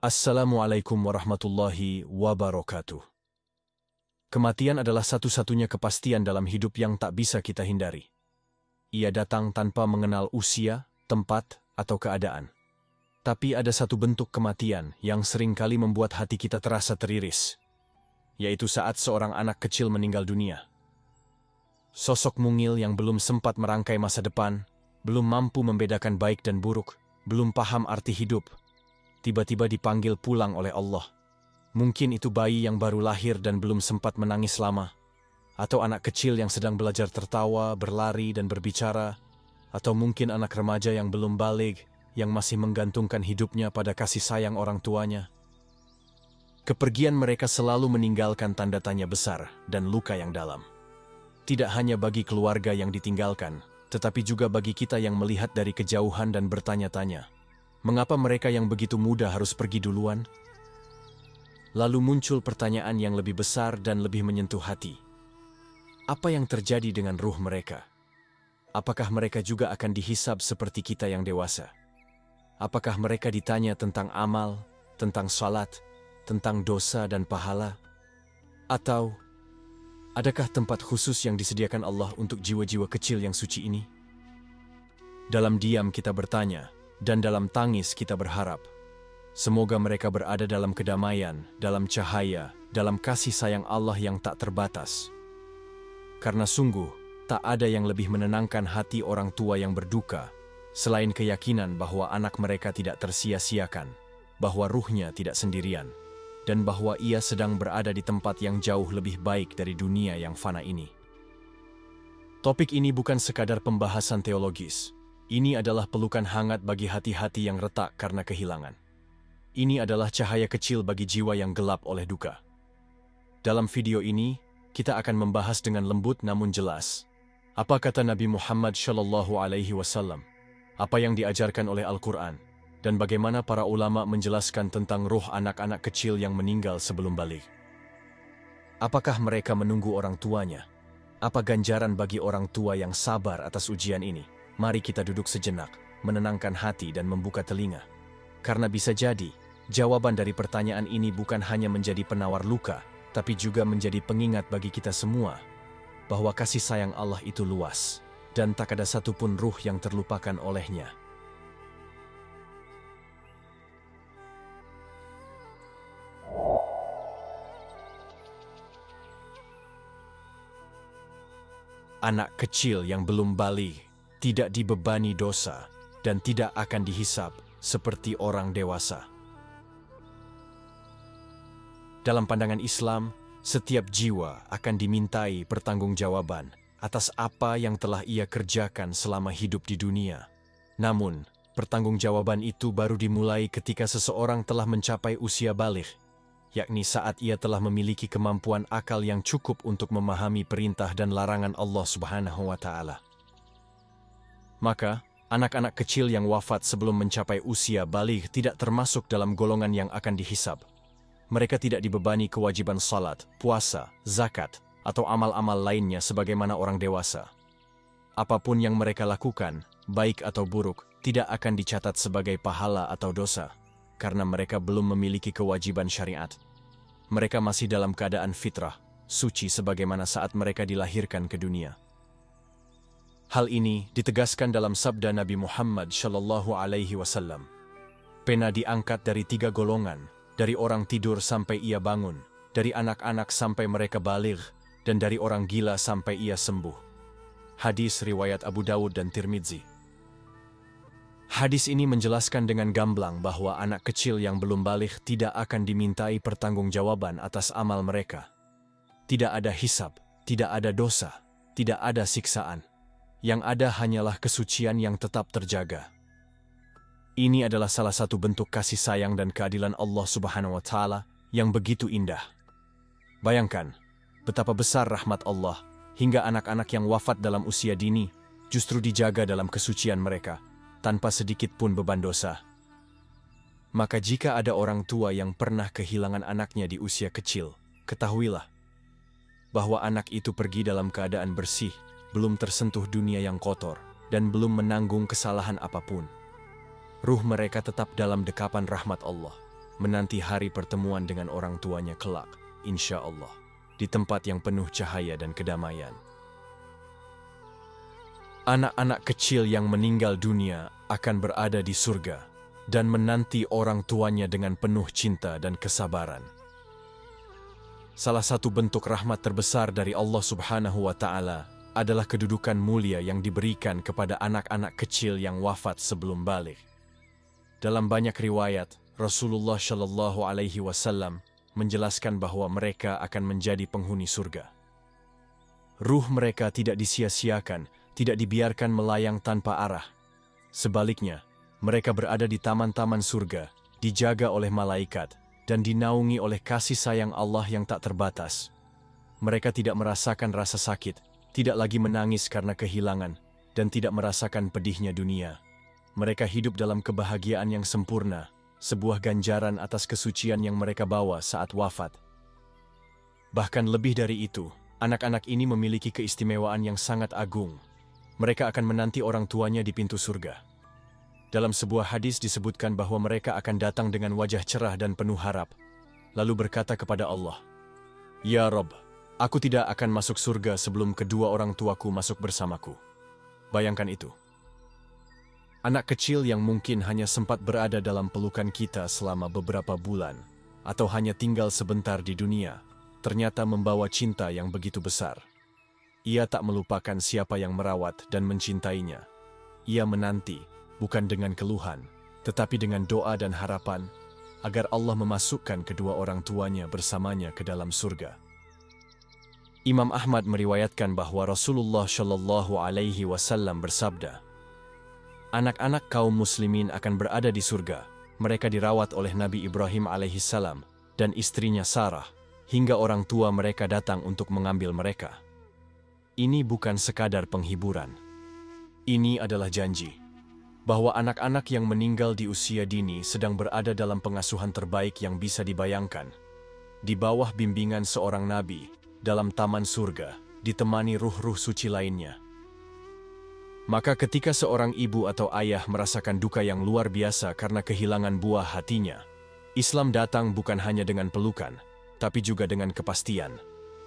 Assalamualaikum warahmatullahi wabarakatuh. Kematian adalah satu-satunya kepastian dalam hidup yang tak bisa kita hindari. Ia datang tanpa mengenal usia, tempat, atau keadaan. Tapi ada satu bentuk kematian yang seringkali membuat hati kita terasa teriris, yaitu saat seorang anak kecil meninggal dunia. Sosok mungil yang belum sempat merangkai masa depan, belum mampu membedakan baik dan buruk, belum paham arti hidup, tiba-tiba dipanggil pulang oleh Allah. Mungkin itu bayi yang baru lahir dan belum sempat menangis lama, atau anak kecil yang sedang belajar tertawa, berlari, dan berbicara, atau mungkin anak remaja yang belum baligh, yang masih menggantungkan hidupnya pada kasih sayang orang tuanya. Kepergian mereka selalu meninggalkan tanda tanya besar dan luka yang dalam. Tidak hanya bagi keluarga yang ditinggalkan, tetapi juga bagi kita yang melihat dari kejauhan dan bertanya-tanya, mengapa mereka yang begitu muda harus pergi duluan? Lalu muncul pertanyaan yang lebih besar dan lebih menyentuh hati. Apa yang terjadi dengan ruh mereka? Apakah mereka juga akan dihisab seperti kita yang dewasa? Apakah mereka ditanya tentang amal, tentang salat, tentang dosa dan pahala? Atau adakah tempat khusus yang disediakan Allah untuk jiwa-jiwa kecil yang suci ini? Dalam diam kita bertanya, dan dalam tangis kita berharap, semoga mereka berada dalam kedamaian, dalam cahaya, dalam kasih sayang Allah yang tak terbatas. Karena sungguh, tak ada yang lebih menenangkan hati orang tua yang berduka, selain keyakinan bahwa anak mereka tidak tersia-siakan, bahwa ruhnya tidak sendirian, dan bahwa ia sedang berada di tempat yang jauh lebih baik dari dunia yang fana ini. Topik ini bukan sekadar pembahasan teologis. Ini adalah pelukan hangat bagi hati-hati yang retak karena kehilangan. Ini adalah cahaya kecil bagi jiwa yang gelap oleh duka. Dalam video ini, kita akan membahas dengan lembut namun jelas. Apa kata Nabi Muhammad SAW? Apa yang diajarkan oleh Al-Quran? Dan bagaimana para ulama menjelaskan tentang ruh anak-anak kecil yang meninggal sebelum baligh? Apakah mereka menunggu orang tuanya? Apa ganjaran bagi orang tua yang sabar atas ujian ini? Mari kita duduk sejenak, menenangkan hati dan membuka telinga. Karena bisa jadi, jawaban dari pertanyaan ini bukan hanya menjadi penawar luka, tapi juga menjadi pengingat bagi kita semua, bahwa kasih sayang Allah itu luas, dan tak ada satupun ruh yang terlupakan olehnya. Anak kecil yang belum baligh tidak dibebani dosa dan tidak akan dihisab seperti orang dewasa. Dalam pandangan Islam, setiap jiwa akan dimintai pertanggungjawaban atas apa yang telah ia kerjakan selama hidup di dunia. Namun, pertanggungjawaban itu baru dimulai ketika seseorang telah mencapai usia baligh, yakni saat ia telah memiliki kemampuan akal yang cukup untuk memahami perintah dan larangan Allah Subhanahu wa Ta'ala. Maka, anak-anak kecil yang wafat sebelum mencapai usia baligh tidak termasuk dalam golongan yang akan dihisab. Mereka tidak dibebani kewajiban salat, puasa, zakat, atau amal-amal lainnya sebagaimana orang dewasa. Apapun yang mereka lakukan, baik atau buruk, tidak akan dicatat sebagai pahala atau dosa, karena mereka belum memiliki kewajiban syariat. Mereka masih dalam keadaan fitrah, suci sebagaimana saat mereka dilahirkan ke dunia. Hal ini ditegaskan dalam sabda Nabi Muhammad SAW. Pena diangkat dari 3 golongan, dari orang tidur sampai ia bangun, dari anak-anak sampai mereka baligh, dan dari orang gila sampai ia sembuh. Hadis riwayat Abu Dawud dan Tirmidzi. Hadis ini menjelaskan dengan gamblang bahwa anak kecil yang belum baligh tidak akan dimintai pertanggungjawaban atas amal mereka. Tidak ada hisab, tidak ada dosa, tidak ada siksaan. Yang ada hanyalah kesucian yang tetap terjaga. Ini adalah salah satu bentuk kasih sayang dan keadilan Allah Subhanahu wa Ta'ala yang begitu indah. Bayangkan, betapa besar rahmat Allah hingga anak-anak yang wafat dalam usia dini justru dijaga dalam kesucian mereka, tanpa sedikit pun beban dosa. Maka jika ada orang tua yang pernah kehilangan anaknya di usia kecil, ketahuilah bahwa anak itu pergi dalam keadaan bersih, belum tersentuh dunia yang kotor, dan belum menanggung kesalahan apapun. Ruh mereka tetap dalam dekapan rahmat Allah. menanti hari pertemuan dengan orang tuanya kelak, insya Allah, di tempat yang penuh cahaya dan kedamaian. Anak-anak kecil yang meninggal dunia akan berada di surga dan menanti orang tuanya dengan penuh cinta dan kesabaran. Salah satu bentuk rahmat terbesar dari Allah Subhanahu wa Ta'ala adalah kedudukan mulia yang diberikan kepada anak-anak kecil yang wafat sebelum balik. Dalam banyak riwayat, Rasulullah Shallallahu Alaihi Wasallam menjelaskan bahwa mereka akan menjadi penghuni surga. Ruh mereka tidak disia-siakan, tidak dibiarkan melayang tanpa arah. Sebaliknya, mereka berada di taman-taman surga, dijaga oleh malaikat, dan dinaungi oleh kasih sayang Allah yang tak terbatas. Mereka tidak merasakan rasa sakit, tidak lagi menangis karena kehilangan, dan tidak merasakan pedihnya dunia. Mereka hidup dalam kebahagiaan yang sempurna, sebuah ganjaran atas kesucian yang mereka bawa saat wafat. Bahkan lebih dari itu, anak-anak ini memiliki keistimewaan yang sangat agung. Mereka akan menanti orang tuanya di pintu surga. Dalam sebuah hadis disebutkan bahwa mereka akan datang dengan wajah cerah dan penuh harap, lalu berkata kepada Allah, "Ya Rabb, aku tidak akan masuk surga sebelum kedua orang tuaku masuk bersamaku." Bayangkan itu. Anak kecil yang mungkin hanya sempat berada dalam pelukan kita selama beberapa bulan, atau hanya tinggal sebentar di dunia, ternyata membawa cinta yang begitu besar. Ia tak melupakan siapa yang merawat dan mencintainya. Ia menanti, bukan dengan keluhan, tetapi dengan doa dan harapan, agar Allah memasukkan kedua orang tuanya bersamanya ke dalam surga. Imam Ahmad meriwayatkan bahwa Rasulullah Shallallahu Alaihi Wasallam bersabda, "Anak-anak kaum muslimin akan berada di surga. Mereka dirawat oleh Nabi Ibrahim alaihissalam dan istrinya Sarah, hingga orang tua mereka datang untuk mengambil mereka." Ini bukan sekadar penghiburan. Ini adalah janji bahwa anak-anak yang meninggal di usia dini sedang berada dalam pengasuhan terbaik yang bisa dibayangkan, di bawah bimbingan seorang nabi, dalam taman surga, ditemani ruh-ruh suci lainnya. Maka ketika seorang ibu atau ayah merasakan duka yang luar biasa karena kehilangan buah hatinya, Islam datang bukan hanya dengan pelukan, tapi juga dengan kepastian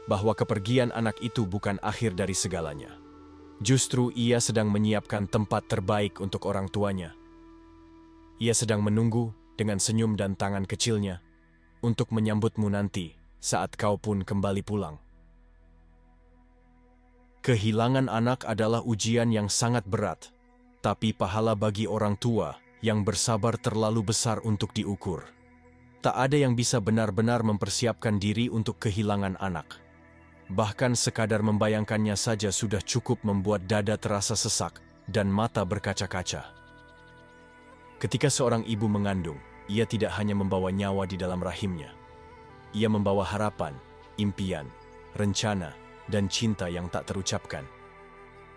bahwa kepergian anak itu bukan akhir dari segalanya. Justru ia sedang menyiapkan tempat terbaik untuk orang tuanya. Ia sedang menunggu dengan senyum dan tangan kecilnya untuk menyambutmu nanti saat kau pun kembali pulang. Kehilangan anak adalah ujian yang sangat berat, tapi pahala bagi orang tua yang bersabar terlalu besar untuk diukur. Tak ada yang bisa benar-benar mempersiapkan diri untuk kehilangan anak. Bahkan sekadar membayangkannya saja sudah cukup membuat dada terasa sesak dan mata berkaca-kaca. Ketika seorang ibu mengandung, ia tidak hanya membawa nyawa di dalam rahimnya. Ia membawa harapan, impian, rencana, dan cinta yang tak terucapkan.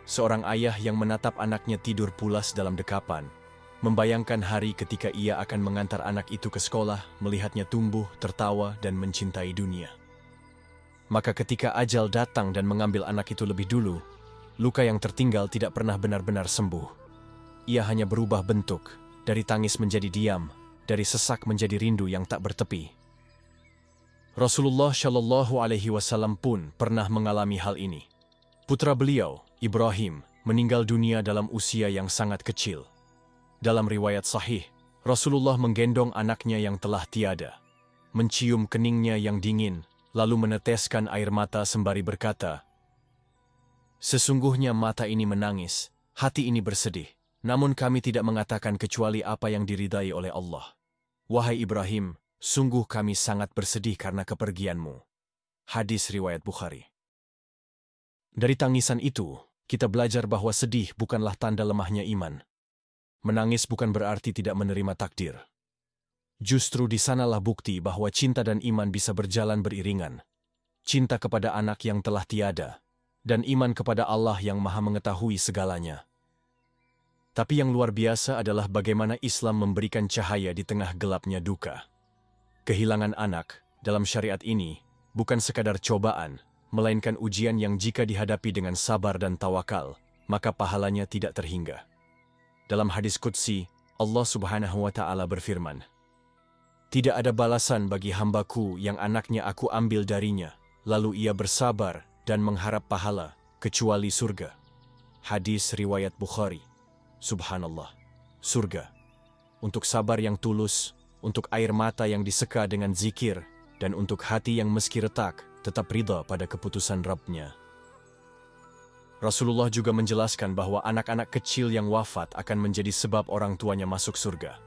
Seorang ayah yang menatap anaknya tidur pulas dalam dekapan, membayangkan hari ketika ia akan mengantar anak itu ke sekolah, melihatnya tumbuh, tertawa, dan mencintai dunia. Maka ketika ajal datang dan mengambil anak itu lebih dulu, luka yang tertinggal tidak pernah benar-benar sembuh. Ia hanya berubah bentuk, dari tangis menjadi diam, dari sesak menjadi rindu yang tak bertepi. Rasulullah Shallallahu Alaihi Wasallam pun pernah mengalami hal ini. Putra beliau, Ibrahim, meninggal dunia dalam usia yang sangat kecil. Dalam riwayat sahih, Rasulullah menggendong anaknya yang telah tiada, mencium keningnya yang dingin, lalu meneteskan air mata sembari berkata, "Sesungguhnya mata ini menangis, hati ini bersedih, namun kami tidak mengatakan kecuali apa yang diridai oleh Allah. Wahai Ibrahim, sungguh kami sangat bersedih karena kepergianmu." Hadis riwayat Bukhari. Dari tangisan itu, kita belajar bahwa sedih bukanlah tanda lemahnya iman. Menangis bukan berarti tidak menerima takdir. Justru di sanalah bukti bahwa cinta dan iman bisa berjalan beriringan. Cinta kepada anak yang telah tiada, dan iman kepada Allah yang Maha Mengetahui segalanya. Tapi yang luar biasa adalah bagaimana Islam memberikan cahaya di tengah gelapnya duka. Kehilangan anak, dalam syariat ini, bukan sekadar cobaan, melainkan ujian yang jika dihadapi dengan sabar dan tawakal, maka pahalanya tidak terhingga. Dalam hadis qudsi, Allah Subhanahu wa Ta'ala berfirman, Tidak ada balasan bagi hambaku yang anaknya aku ambil darinya, lalu ia bersabar dan mengharap pahala, kecuali surga. Hadis riwayat Bukhari. Subhanallah. Surga. Untuk sabar yang tulus, untuk air mata yang diseka dengan zikir, dan untuk hati yang meski retak, tetap ridha pada keputusan Rabb-Nya. Rasulullah juga menjelaskan bahwa anak-anak kecil yang wafat akan menjadi sebab orang tuanya masuk surga.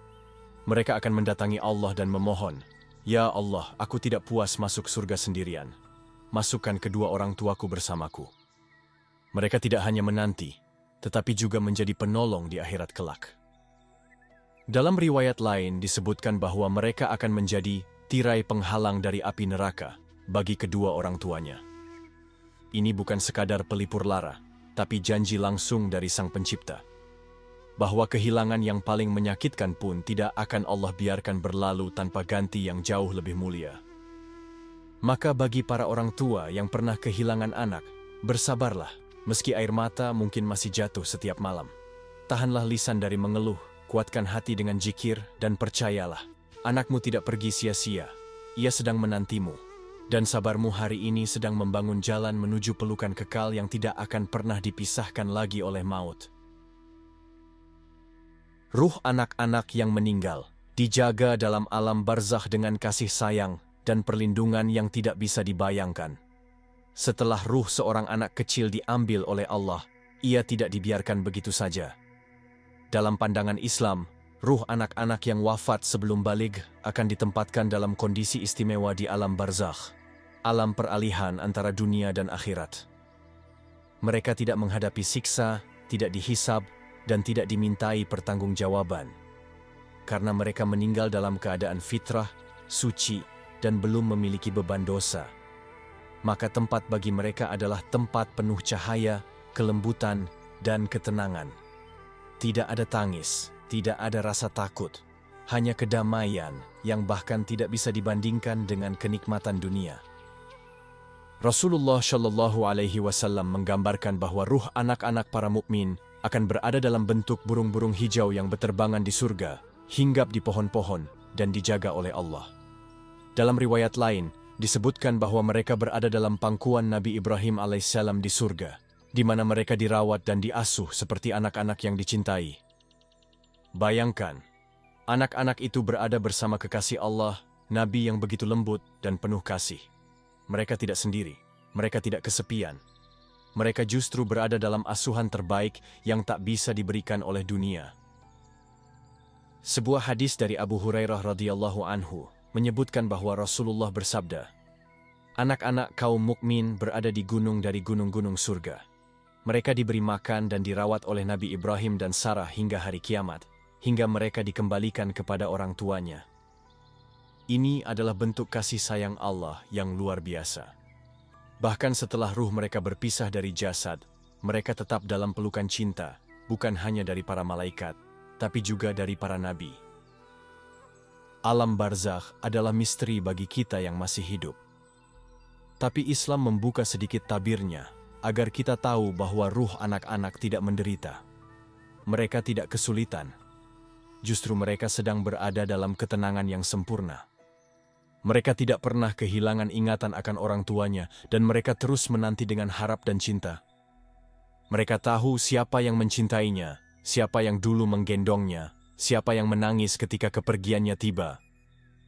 Mereka akan mendatangi Allah dan memohon, "Ya Allah, aku tidak puas masuk surga sendirian. Masukkan kedua orang tuaku bersamaku." Mereka tidak hanya menanti, tetapi juga menjadi penolong di akhirat kelak. Dalam riwayat lain disebutkan bahwa mereka akan menjadi tirai penghalang dari api neraka bagi kedua orang tuanya. Ini bukan sekadar pelipur lara, tapi janji langsung dari Sang Pencipta, bahwa kehilangan yang paling menyakitkan pun tidak akan Allah biarkan berlalu tanpa ganti yang jauh lebih mulia. Maka bagi para orang tua yang pernah kehilangan anak, bersabarlah, meski air mata mungkin masih jatuh setiap malam. Tahanlah lisan dari mengeluh, kuatkan hati dengan zikir, dan percayalah, anakmu tidak pergi sia-sia, ia sedang menantimu. Dan sabarmu hari ini sedang membangun jalan menuju pelukan kekal yang tidak akan pernah dipisahkan lagi oleh maut. Ruh anak-anak yang meninggal dijaga dalam alam barzakh dengan kasih sayang dan perlindungan yang tidak bisa dibayangkan. Setelah ruh seorang anak kecil diambil oleh Allah, ia tidak dibiarkan begitu saja. Dalam pandangan Islam, ruh anak-anak yang wafat sebelum baligh akan ditempatkan dalam kondisi istimewa di alam barzakh, alam peralihan antara dunia dan akhirat. Mereka tidak menghadapi siksa, tidak dihisab, dan tidak dimintai pertanggungjawaban. Karena mereka meninggal dalam keadaan fitrah, suci, dan belum memiliki beban dosa. Maka tempat bagi mereka adalah tempat penuh cahaya, kelembutan, dan ketenangan. Tidak ada tangis, tidak ada rasa takut, hanya kedamaian yang bahkan tidak bisa dibandingkan dengan kenikmatan dunia. Rasulullah Shallallahu Alaihi Wasallam menggambarkan bahwa ruh anak-anak para mukmin akan berada dalam bentuk burung-burung hijau yang berterbangan di surga, hinggap di pohon-pohon, dan dijaga oleh Allah. Dalam riwayat lain, disebutkan bahwa mereka berada dalam pangkuan Nabi Ibrahim alaihissalam di surga, di mana mereka dirawat dan diasuh seperti anak-anak yang dicintai. Bayangkan, anak-anak itu berada bersama kekasih Allah, Nabi yang begitu lembut dan penuh kasih. Mereka tidak sendiri, mereka tidak kesepian. Mereka justru berada dalam asuhan terbaik yang tak bisa diberikan oleh dunia. Sebuah hadis dari Abu Hurairah radhiyallahu anhu menyebutkan bahwa Rasulullah bersabda, "Anak-anak kaum mukmin berada di gunung dari gunung-gunung surga. Mereka diberi makan dan dirawat oleh Nabi Ibrahim dan Sarah hingga hari kiamat, hingga mereka dikembalikan kepada orang tuanya." Ini adalah bentuk kasih sayang Allah yang luar biasa. Bahkan setelah ruh mereka berpisah dari jasad, mereka tetap dalam pelukan cinta, bukan hanya dari para malaikat, tapi juga dari para nabi. Alam barzakh adalah misteri bagi kita yang masih hidup. Tapi Islam membuka sedikit tabirnya, agar kita tahu bahwa ruh anak-anak tidak menderita. Mereka tidak kesulitan. Justru mereka sedang berada dalam ketenangan yang sempurna. Mereka tidak pernah kehilangan ingatan akan orang tuanya, dan mereka terus menanti dengan harap dan cinta. Mereka tahu siapa yang mencintainya, siapa yang dulu menggendongnya, siapa yang menangis ketika kepergiannya tiba.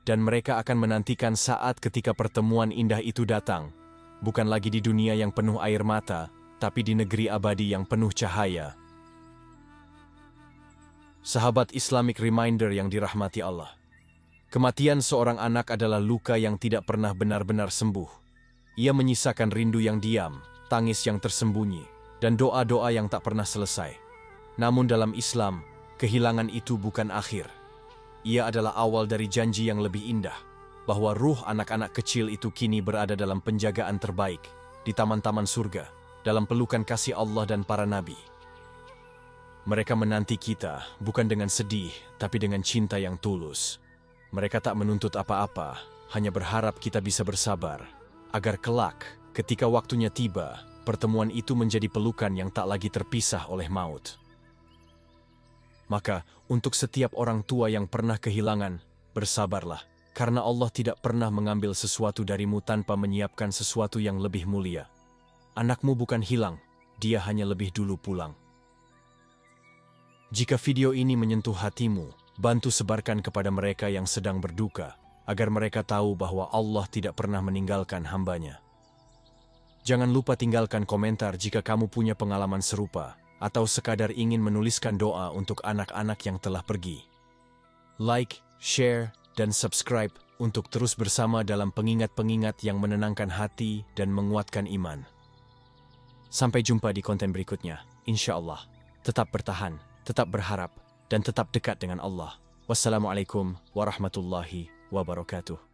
Dan mereka akan menantikan saat ketika pertemuan indah itu datang, bukan lagi di dunia yang penuh air mata, tapi di negeri abadi yang penuh cahaya. Sahabat Islamic Reminder yang dirahmati Allah. Kematian seorang anak adalah luka yang tidak pernah benar-benar sembuh. Ia menyisakan rindu yang diam, tangis yang tersembunyi, dan doa-doa yang tak pernah selesai. Namun dalam Islam, kehilangan itu bukan akhir. Ia adalah awal dari janji yang lebih indah, bahwa ruh anak-anak kecil itu kini berada dalam penjagaan terbaik, di taman-taman surga, dalam pelukan kasih Allah dan para nabi. Mereka menanti kita, bukan dengan sedih, tapi dengan cinta yang tulus. Mereka tak menuntut apa-apa, hanya berharap kita bisa bersabar, agar kelak, ketika waktunya tiba, pertemuan itu menjadi pelukan yang tak lagi terpisah oleh maut. Maka, untuk setiap orang tua yang pernah kehilangan, bersabarlah. karena Allah tidak pernah mengambil sesuatu darimu tanpa menyiapkan sesuatu yang lebih mulia. Anakmu bukan hilang, dia hanya lebih dulu pulang. Jika video ini menyentuh hatimu, bantu sebarkan kepada mereka yang sedang berduka, agar mereka tahu bahwa Allah tidak pernah meninggalkan hamba-Nya. Jangan lupa tinggalkan komentar jika kamu punya pengalaman serupa, atau sekadar ingin menuliskan doa untuk anak-anak yang telah pergi. Like, share, dan subscribe untuk terus bersama dalam pengingat-pengingat yang menenangkan hati dan menguatkan iman. Sampai jumpa di konten berikutnya, insya Allah. Tetap bertahan, tetap berharap, dan tetap dekat dengan Allah. Wassalamualaikum warahmatullahi wabarakatuh.